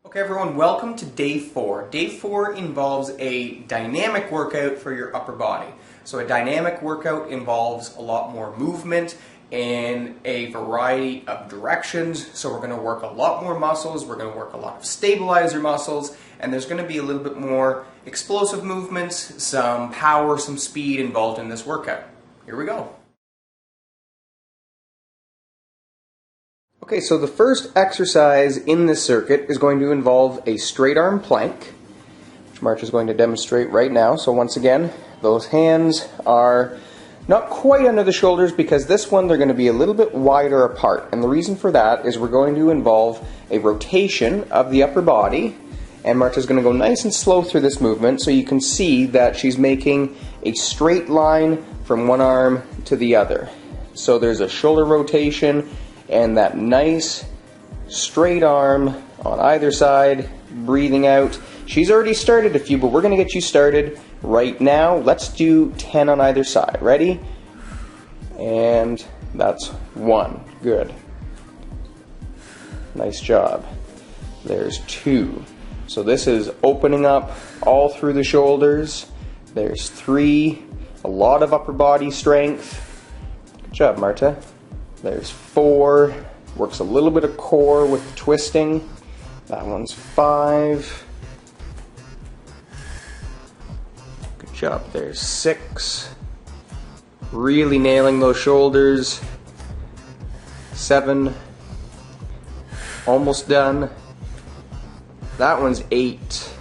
Okay everyone, welcome to day 4. Day 4 involves a dynamic workout for your upper body. So a dynamic workout involves a lot more movement in a variety of directions. So we're going to work a lot more muscles, we're going to work a lot of stabilizer muscles, and there's going to be a little bit more explosive movements, some power, some speed involved in this workout. Here we go. Okay, so the first exercise in this circuit is going to involve a straight arm plank, which March is going to demonstrate right now. So once again, those hands are not quite under the shoulders because this one they're going to be a little bit wider apart. And the reason for that is we're going to involve a rotation of the upper body, and March is going to go nice and slow through this movement so you can see that she's making a straight line from one arm to the other. So there's a shoulder rotation and that nice straight arm on either side, breathing out. She's already started a few, but we're going to get you started right now. Let's do 10 on either side. Ready? And that's 1. Good. Nice job. There's 2. So this is opening up all through the shoulders. There's 3. A lot of upper body strength. Good job, Marta. There's 4, works a little bit of core with twisting. That one's 5. Good job. There's 6. Really nailing those shoulders. 7. Almost done. That one's 8.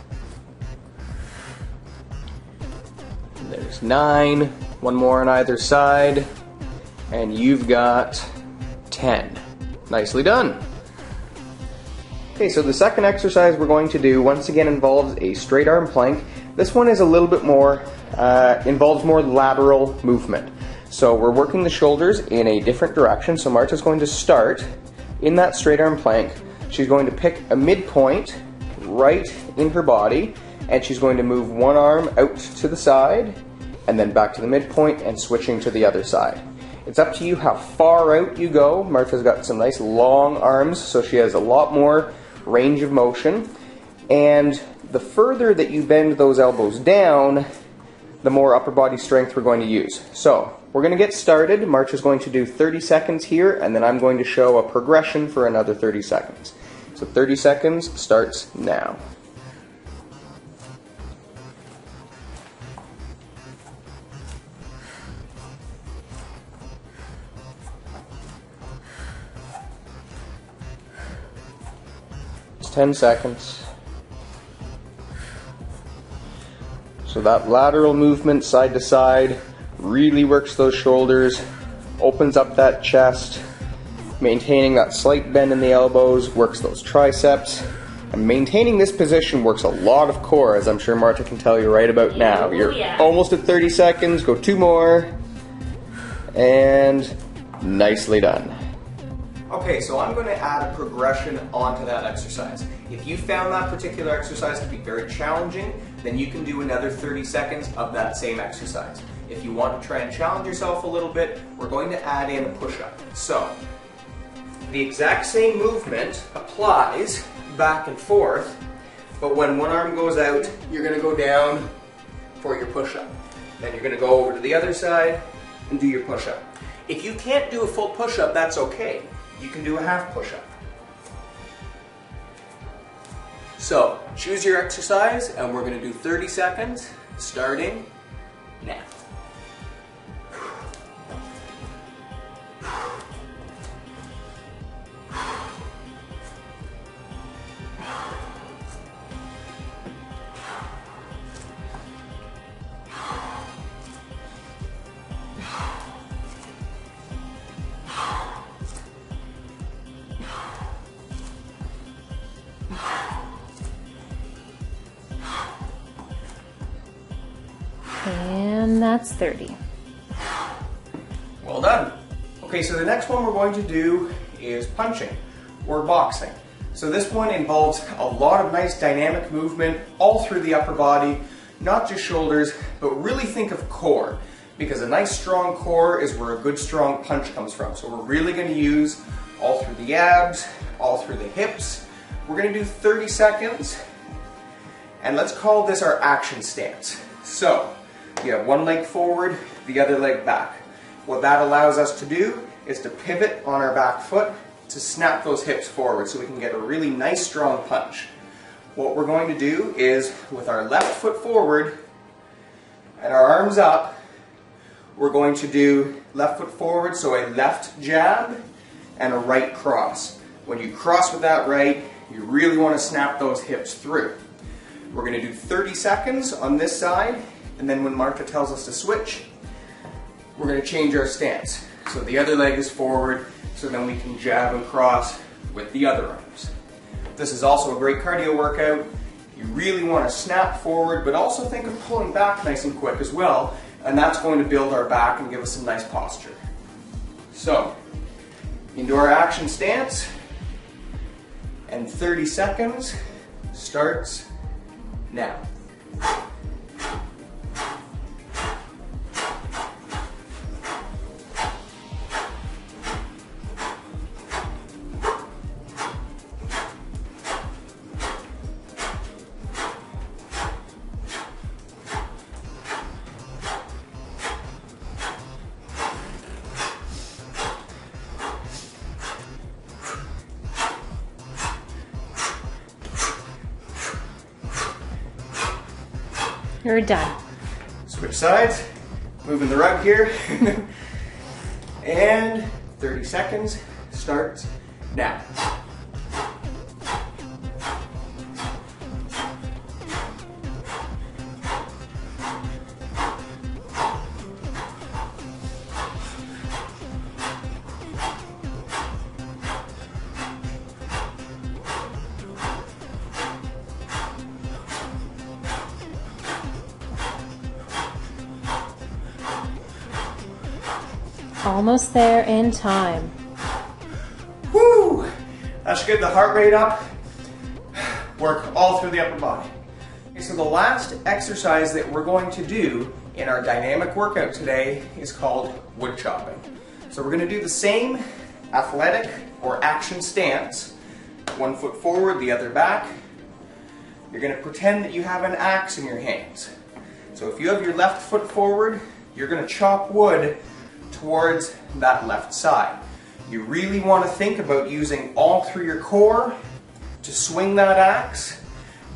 There's 9. One more on either side. And you've got 10. Nicely done. Okay, so the second exercise we're going to do once again involves a straight arm plank. This one is a little bit more, involves more lateral movement. So we're working the shoulders in a different direction. So Marta's going to start in that straight arm plank. She's going to pick a midpoint right in her body, and she's going to move one arm out to the side and then back to the midpoint and switching to the other side. It's up to you how far out you go. Martha's got some nice long arms, so she has a lot more range of motion. And the further that you bend those elbows down, the more upper body strength we're going to use. So we're going to get started. March is going to do 30 seconds here, and then I'm going to show a progression for another 30 seconds. So 30 seconds starts now. It's 10 seconds. So that lateral movement side to side really works those shoulders, opens up that chest, maintaining that slight bend in the elbows, works those triceps, and maintaining this position works a lot of core, as I'm sure Marta can tell you right about now. You're almost at 30 seconds, go 2 more, and nicely done. Okay, so I'm going to add a progression onto that exercise. If you found that particular exercise to be very challenging, then you can do another 30 seconds of that same exercise. If you want to try and challenge yourself a little bit, we're going to add in a push-up. So, the exact same movement applies back and forth, but when one arm goes out, you're going to go down for your push-up. Then you're going to go over to the other side and do your push-up. If you can't do a full push-up, that's okay. You can do a half push-up. So, choose your exercise, and we're going to do 30 seconds, starting now. And that's 30. Well done. Okay, so the next one we're going to do is punching or boxing. So this one involves a lot of nice dynamic movement all through the upper body, not just shoulders, but really think of core, because a nice strong core is where a good strong punch comes from. So we're really going to use all through the abs, all through the hips, We're going to do 30 seconds, and let's call this our action stance. So, you have one leg forward, the other leg back. What that allows us to do is to pivot on our back foot to snap those hips forward so we can get a really nice strong punch. What we're going to do is, with our left foot forward and our arms up, we're going to do left foot forward, so a left jab and a right cross. When you cross with that right, you really want to snap those hips through. We're going to do 30 seconds on this side, and then when Martha tells us to switch, we're going to change our stance. So the other leg is forward, so then we can jab and cross with the other arms. This is also a great cardio workout. You really want to snap forward, but also think of pulling back nice and quick as well, and that's going to build our back and give us some nice posture. So, into our action stance, and 30 seconds starts now. You're done. Switch sides, moving the rug here, and 30 seconds starts now. Almost there in time. Woo! That should get the heart rate up. Work all through the upper body. Okay, so the last exercise that we're going to do in our dynamic workout today is called wood chopping. So we're going to do the same athletic or action stance. One foot forward, the other back. You're going to pretend that you have an axe in your hands. So if you have your left foot forward, you're going to chop wood towards that left side. You really want to think about using all through your core to swing that axe,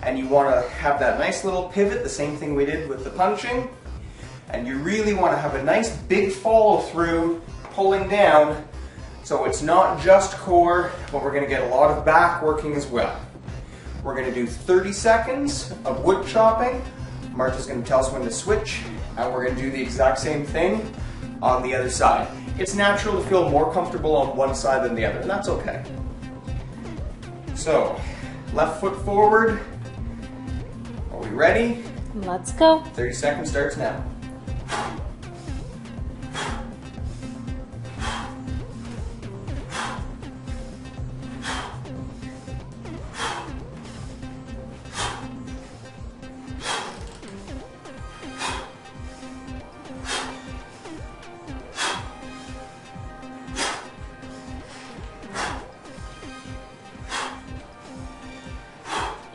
and you want to have that nice little pivot, the same thing we did with the punching, and you really want to have a nice big follow through, pulling down, so it's not just core, but we're going to get a lot of back working as well. We're going to do 30 seconds of wood chopping. Martha's going to tell us when to switch, and we're going to do the exact same thing on the other side. It's natural to feel more comfortable on one side than the other, and that's okay. So, left foot forward. Are we ready? Let's go. 30 seconds starts now.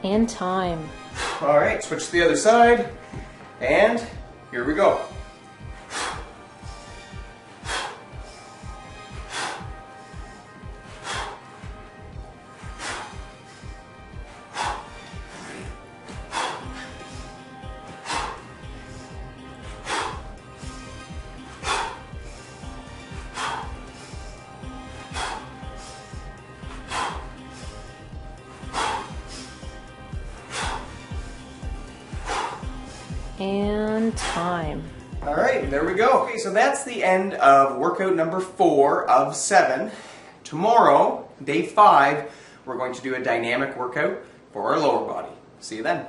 And time. All right, switch to the other side, and here we go. And time. All right, there we go. Okay, so that's the end of workout number 4 of 7. Tomorrow, day 5, we're going to do a dynamic workout for our lower body. See you then.